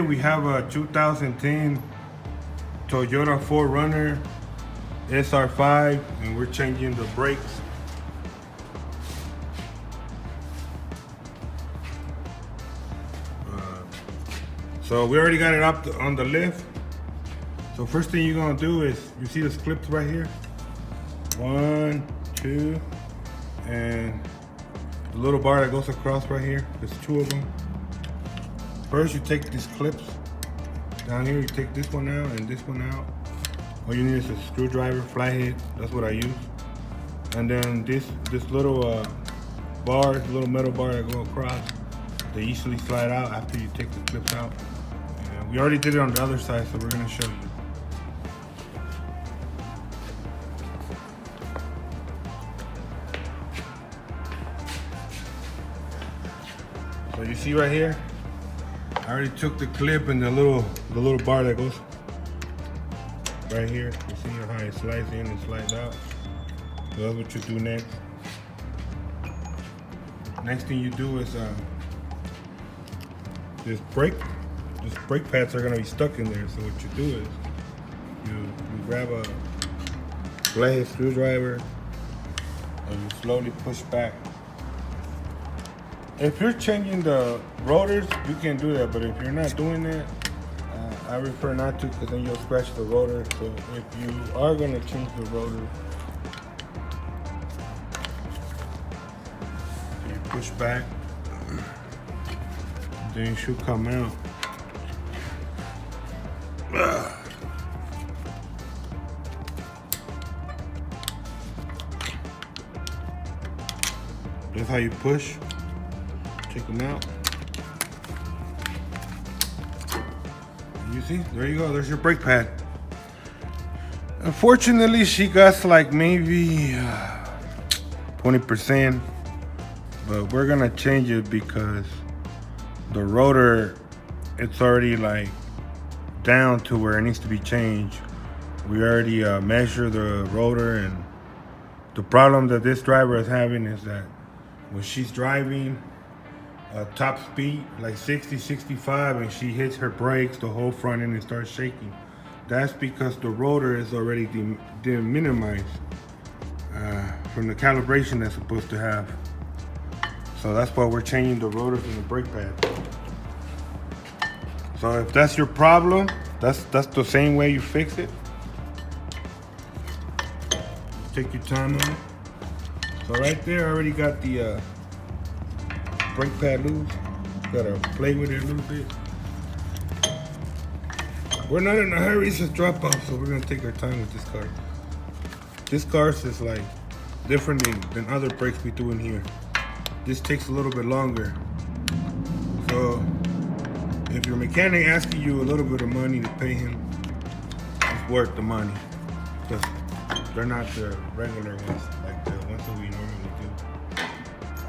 we have a 2010 Toyota 4Runner SR5 and we're changing the brakes. So we already got it up on the lift. So first thing you're gonna do is, you see those clips right here? 1, 2, and the little bar that goes across right here. There's 2 of them. First you take these clips down here, you take this one out and this one out. All you need is a screwdriver, flathead, that's what I use. And then this little bar, little metal bar that go across, they easily slide out after you take the clips out. And we already did it on the other side, so we're gonna show you. So you see right here, I already took the clip and the little bar that goes right here. You see how it slides in and slides out. So that's what you do next. Next thing you do is this brake pads are gonna be stuck in there. So what you do is you grab a flathead screwdriver and you slowly push back. If you're changing the rotors, you can do that, but if you're not doing that, I prefer not to, because then you'll scratch the rotor. So if you are gonna change the rotor, you push back, then it should come out. That's how you push. Take them out. You see, there you go, there's your brake pad. Unfortunately, she got like maybe 20%, but we're gonna change it because the rotor, it's already like down to where it needs to be changed. We already measured the rotor, and the problem that this driver is having is that when she's driving top speed, like 60, 65, and she hits her brakes, the whole front end starts shaking. That's because the rotor is already minimized from the calibration that's supposed to have. So that's why we're changing the rotors and the brake pad. So if that's your problem, that's the same way you fix it. Take your time on it. So right there, I already got the brake pad loose. Gotta play with it a little bit. We're not in a hurry, it's just drop off, so we're gonna take our time with this car. This car is like different than other brakes we do in here. This takes a little bit longer. So if your mechanic asking you a little bit of money to pay him, it's worth the money. Because they're not the regular ones, like the ones that we normally do.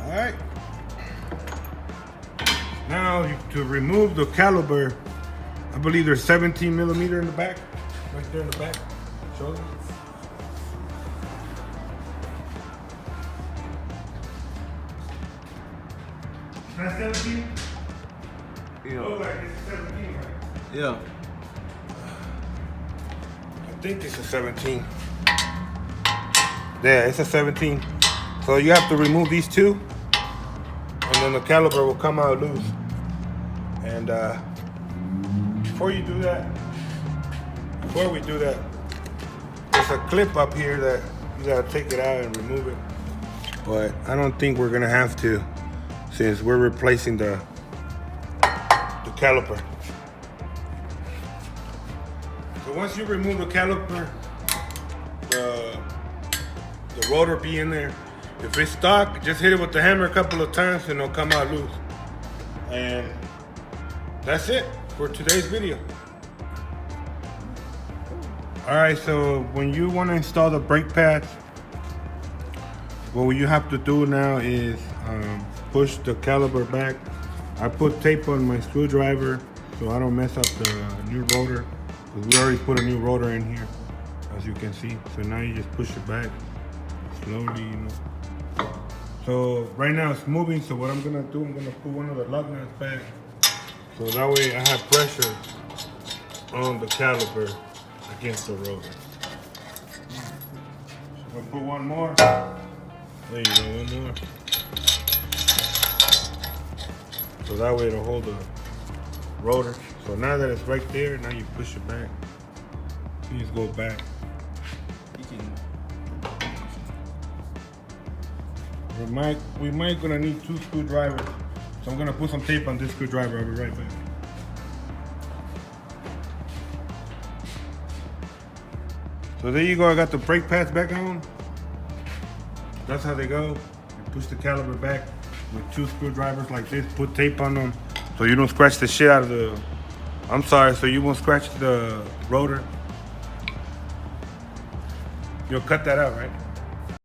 All right. Now, to remove the caliper, I believe there's 17 millimeter in the back, right there in the back. Show them. Is that 17? Yeah. Look like it's 17, right? Yeah. I think it's a 17. Yeah, it's a 17. So you have to remove these two, and then the caliper will come out loose. And before we do that, there's a clip up here that you gotta take it out and remove it. But I don't think we're gonna have to, since we're replacing the caliper. So once you remove the caliper, the rotor be in there. If it's stuck, just hit it with the hammer a couple of times and it'll come out loose. And that's it for today's video. All right, so when you want to install the brake pads, what you have to do now is push the caliper back. I put tape on my screwdriver so I don't mess up the new rotor, because we already put a new rotor in here, as you can see. So now you just push it back slowly, you know. So right now it's moving, so what I'm gonna do, I'm gonna put one of the lug nuts back So that way I have pressure on the caliper against the rotor. We'll put one more. There you go, one more. So that way it'll hold the rotor. So now that it's right there, now you push it back. You just go back. We might gonna need 2 screwdrivers. So I'm gonna put some tape on this screwdriver. I'll be right back. So there you go, I got the brake pads back on. That's how they go. You push the caliper back with 2 screwdrivers like this, put tape on them so you don't scratch the shit out of the, so you won't scratch the rotor. You'll cut that out, right?